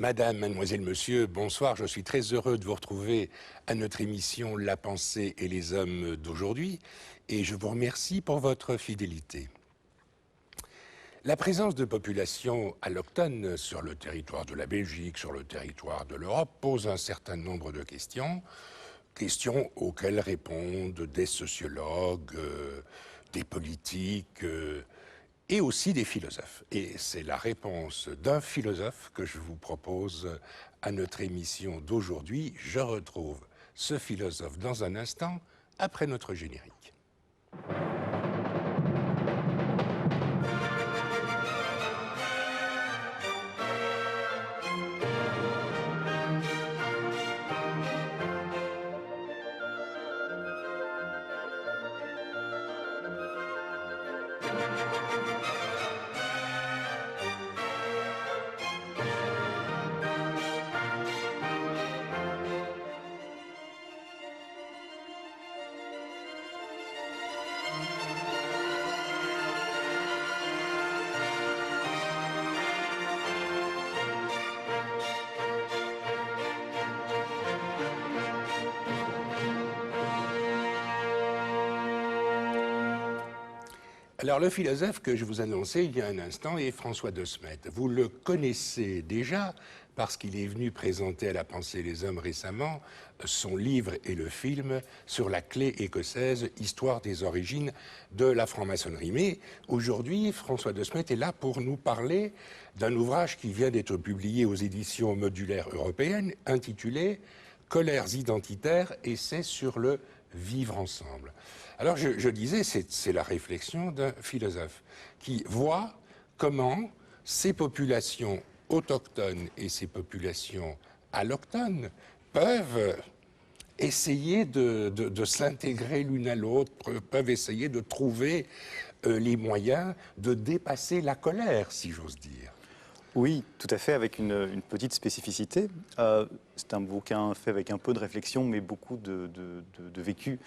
Madame, mademoiselle, monsieur, bonsoir. Je suis très heureux de vous retrouver à notre émission La pensée et les hommes d'aujourd'hui et je vous remercie pour votre fidélité. La présence de populations allochtones sur le territoire de la Belgique, sur le territoire de l'Europe, pose un certain nombre de questions, questions auxquelles répondent des sociologues, des politiques, et aussi des philosophes. Et c'est la réponse d'un philosophe que je vous propose à notre émission d'aujourd'hui. Je retrouve ce philosophe dans un instant, après notre générique. Alors, le philosophe que je vous annonçais il y a un instant est François de Smet. Vous le connaissez déjà parce qu'il est venu présenter à La Pensée et les Hommes récemment son livre et le film sur la clé écossaise, Histoire des origines de la franc-maçonnerie. Mais aujourd'hui, François de Smet est là pour nous parler d'un ouvrage qui vient d'être publié aux éditions modulaires européennes, intitulé « Colères identitaires, essai sur le vivre ensemble ». Alors je disais, c'est la réflexion d'un philosophe qui voit comment ces populations autochtones et ces populations allochtones peuvent essayer de s'intégrer l'une à l'autre, peuvent essayer de trouver les moyens de dépasser la colère, si j'ose dire. Oui, tout à fait, avec une petite spécificité. C'est un bouquin fait avec un peu de réflexion, mais beaucoup de vécu.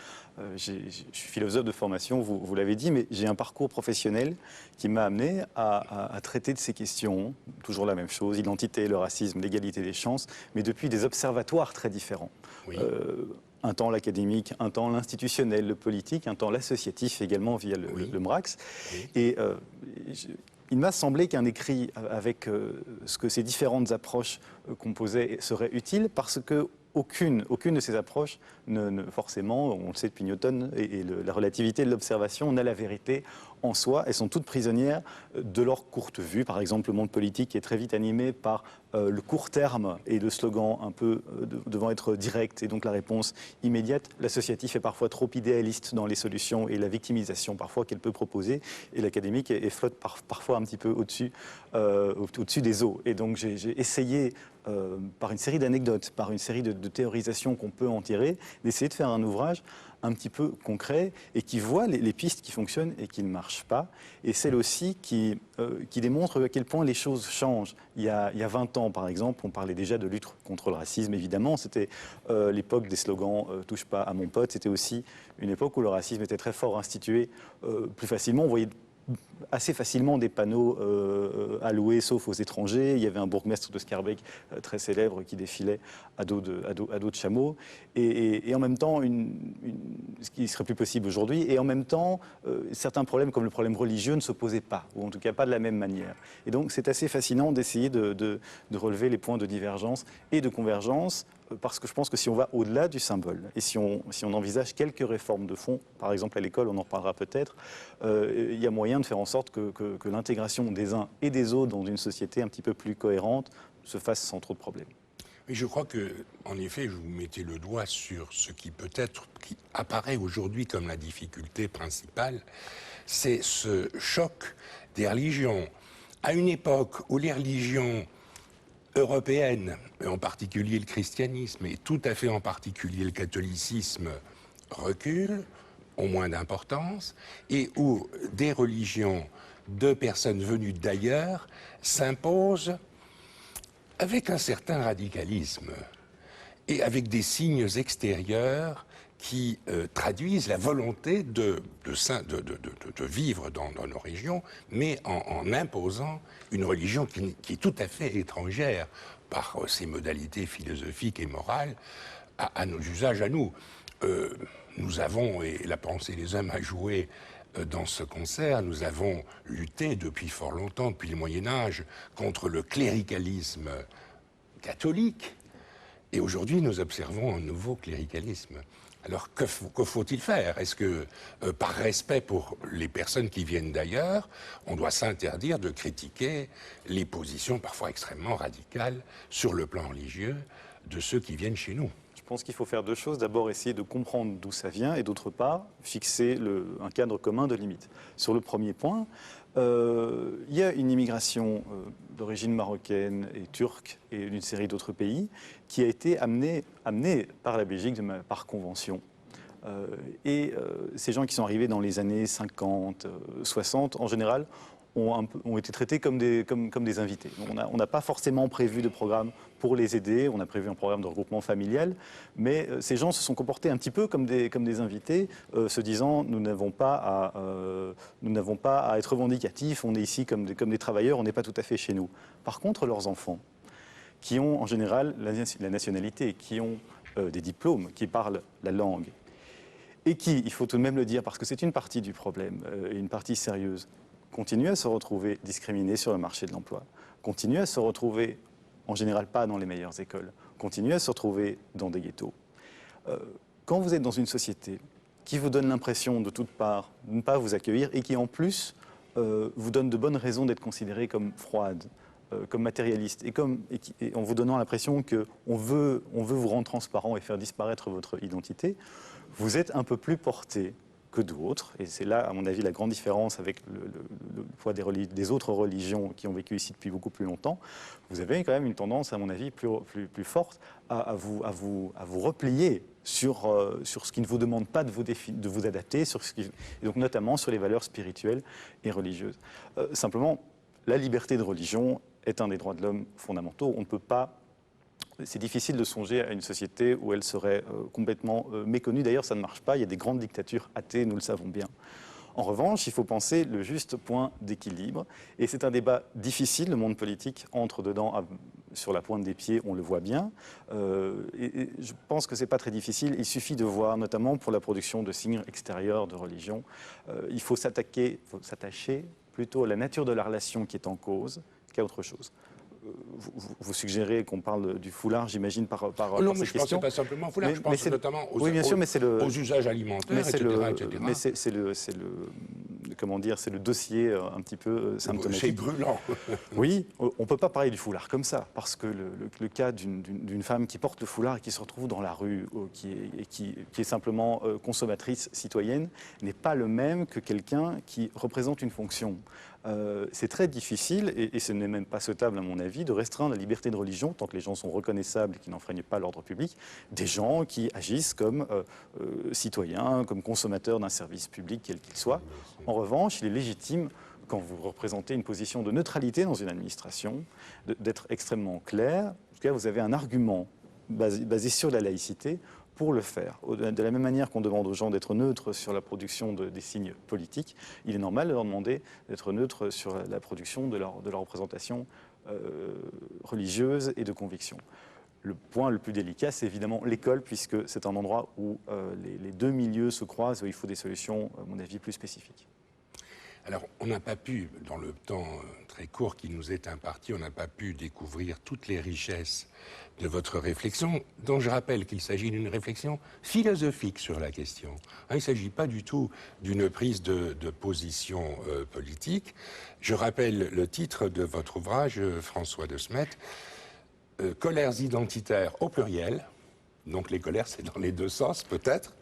Je suis philosophe de formation, vous l'avez dit, mais j'ai un parcours professionnel qui m'a amené à traiter de ces questions, toujours la même chose, l'identité, le racisme, l'égalité des chances, mais depuis des observatoires très différents. Oui. Un temps l'académique, un temps l'institutionnel, le politique, un temps l'associatif également via le MRAX. Oui. Et il m'a semblé qu'un écrit avec ce que ces différentes approches composaient serait utile parce que aucune de ces approches, forcément, on le sait depuis Newton, et la relativité de l'observation, n'a la vérité en soi. Elles sont toutes prisonnières de leur courte vue. Par exemple, le monde politique est très vite animé par le court terme et le slogan un peu devant être direct et donc la réponse immédiate. L'associatif est parfois trop idéaliste dans les solutions et la victimisation parfois qu'elle peut proposer. Et l'académique flotte parfois un petit peu au-dessus des eaux. Et donc j'ai essayé, par une série d'anecdotes, par une série de théorisations qu'on peut en tirer, d'essayer de faire un ouvrage un petit peu concret et qui voit les pistes qui fonctionnent et qui ne marchent pas. Et celle aussi qui démontre à quel point les choses changent. Il y a 20 ans, par exemple, on parlait déjà de lutte contre le racisme, évidemment. C'était l'époque des slogans « touche pas à mon pote ». C'était aussi une époque où le racisme était très fort institué plus facilement. On voyait assez facilement des panneaux alloués, sauf aux étrangers. Il y avait un bourgmestre de Schaerbeek très célèbre qui défilait à dos de chameau. Et en même temps, ce qui serait plus possible aujourd'hui, et en même temps, certains problèmes comme le problème religieux ne se posaient pas, ou en tout cas pas de la même manière. Et donc c'est assez fascinant d'essayer de relever les points de divergence et de convergence, parce que je pense que si on va au-delà du symbole, et si on envisage quelques réformes de fond, par exemple à l'école, on en reparlera peut-être, il y a moyen de faire en sorte que l'intégration des uns et des autres dans une société un petit peu plus cohérente se fasse sans trop de problèmes. Mais je crois que, en effet, vous mettez le doigt sur ce qui qui apparaît aujourd'hui comme la difficulté principale, c'est ce choc des religions. À une époque où les religions européennes, et en particulier le christianisme, et tout à fait en particulier le catholicisme, reculent, ont moins d'importance, et où des religions de personnes venues d'ailleurs s'imposent avec un certain radicalisme et avec des signes extérieurs qui traduisent la volonté de vivre dans nos régions, mais en imposant une religion qui est tout à fait étrangère par ses modalités philosophiques et morales à nos usages, à nous. Nous avons, et la pensée des hommes a joué dans ce concert, nous avons lutté depuis fort longtemps, depuis le Moyen-Âge, contre le cléricalisme catholique. Et aujourd'hui, nous observons un nouveau cléricalisme. Alors, que faut-il faire? Est-ce que, par respect pour les personnes qui viennent d'ailleurs, on doit s'interdire de critiquer les positions parfois extrêmement radicales sur le plan religieux de ceux qui viennent chez nous? Je pense qu'il faut faire deux choses. D'abord, essayer de comprendre d'où ça vient et d'autre part, fixer un cadre commun de limites. Sur le premier point, il y a une immigration d'origine marocaine et turque et d'une série d'autres pays qui a été amenée par la Belgique par convention. Ces gens qui sont arrivés dans les années 50, 60, en général, ont été traités comme des invités. On n'a pas forcément prévu de programme pour les aider, on a prévu un programme de regroupement familial, mais ces gens se sont comportés un petit peu comme des invités, se disant nous n'avons pas à être revendicatifs, on est ici comme des travailleurs, on n'est pas tout à fait chez nous. Par contre, leurs enfants, qui ont en général la nationalité, qui ont des diplômes, qui parlent la langue, et qui, il faut tout de même le dire, parce que c'est une partie du problème, une partie sérieuse, continuent à se retrouver discriminés sur le marché de l'emploi, continuent à se retrouver, en général pas dans les meilleures écoles, continuent à se retrouver dans des ghettos. Quand vous êtes dans une société qui vous donne l'impression de toutes parts de ne pas vous accueillir et qui en plus vous donne de bonnes raisons d'être considéré comme froide, comme matérialiste, et en vous donnant l'impression qu'on veut vous rendre transparent et faire disparaître votre identité, vous êtes un peu plus porté que d'autres, et c'est là, à mon avis, la grande différence avec le poids des autres religions qui ont vécu ici depuis beaucoup plus longtemps. Vous avez quand même une tendance, à mon avis, plus forte à vous replier sur ce qui ne vous demande pas de vous adapter, et donc notamment sur les valeurs spirituelles et religieuses. Simplement, la liberté de religion est un des droits de l'homme fondamentaux. On ne peut pas... C'est difficile de songer à une société où elle serait complètement méconnue. D'ailleurs, ça ne marche pas. Il y a des grandes dictatures athées, nous le savons bien. En revanche, il faut penser le juste point d'équilibre. Et c'est un débat difficile. Le monde politique entre dedans sur la pointe des pieds, on le voit bien. Et je pense que ce n'est pas très difficile. Il suffit de voir, notamment pour la production de signes extérieurs de religion, il faut s'attacher plutôt à la nature de la relation qui est en cause qu'à autre chose. Vous suggérez qu'on parle du foulard, j'imagine, par non, ces mais je questions. pense pas simplement foulard, je pense notamment aux usages alimentaires, etc. Mais c'est le dossier un petit peu symptomatique. C'est brûlant. Oui, on ne peut pas parler du foulard comme ça, parce que le cas d'une femme qui porte le foulard et qui se retrouve dans la rue, qui est simplement consommatrice citoyenne, n'est pas le même que quelqu'un qui représente une fonction. C'est très difficile, et ce n'est même pas souhaitable à mon avis, de restreindre la liberté de religion, tant que les gens sont reconnaissables et qui n'enfreignent pas l'ordre public, des gens qui agissent comme citoyens, comme consommateurs d'un service public, quel qu'il soit. En revanche, il est légitime, quand vous représentez une position de neutralité dans une administration, d'être extrêmement clair. En tout cas, vous avez un argument basé sur la laïcité pour le faire. De la même manière qu'on demande aux gens d'être neutres sur la production des signes politiques, il est normal de leur demander d'être neutres sur la production de leur représentation religieuse et de conviction. Le point le plus délicat, c'est évidemment l'école, puisque c'est un endroit où les deux milieux se croisent, où il faut des solutions, à mon avis, plus spécifiques. Alors, on n'a pas pu, dans le temps très court qui nous est imparti, on n'a pas pu découvrir toutes les richesses de votre réflexion, dont je rappelle qu'il s'agit d'une réflexion philosophique sur la question. Il ne s'agit pas du tout d'une prise de position politique. Je rappelle le titre de votre ouvrage, François de Smet, Colères identitaires au pluriel, donc les colères, c'est dans les deux sens peut-être,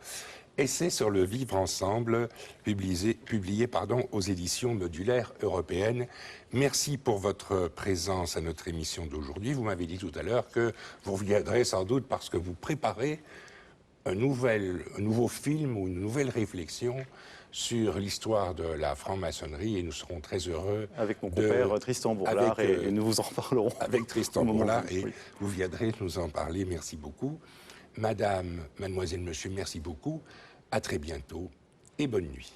Essai sur le vivre ensemble, publié aux éditions modulaires européennes. Merci pour votre présence à notre émission d'aujourd'hui. Vous m'avez dit tout à l'heure que vous reviendrez sans doute parce que vous préparez un nouveau film ou une nouvelle réflexion sur l'histoire de la franc-maçonnerie, et nous serons très heureux. Avec mon compère Tristan Bourlard, et nous vous en parlerons. Avec Tristan Bourlard, et vous viendrez nous en parler. Merci beaucoup. Madame, mademoiselle, monsieur, merci beaucoup. À très bientôt et bonne nuit.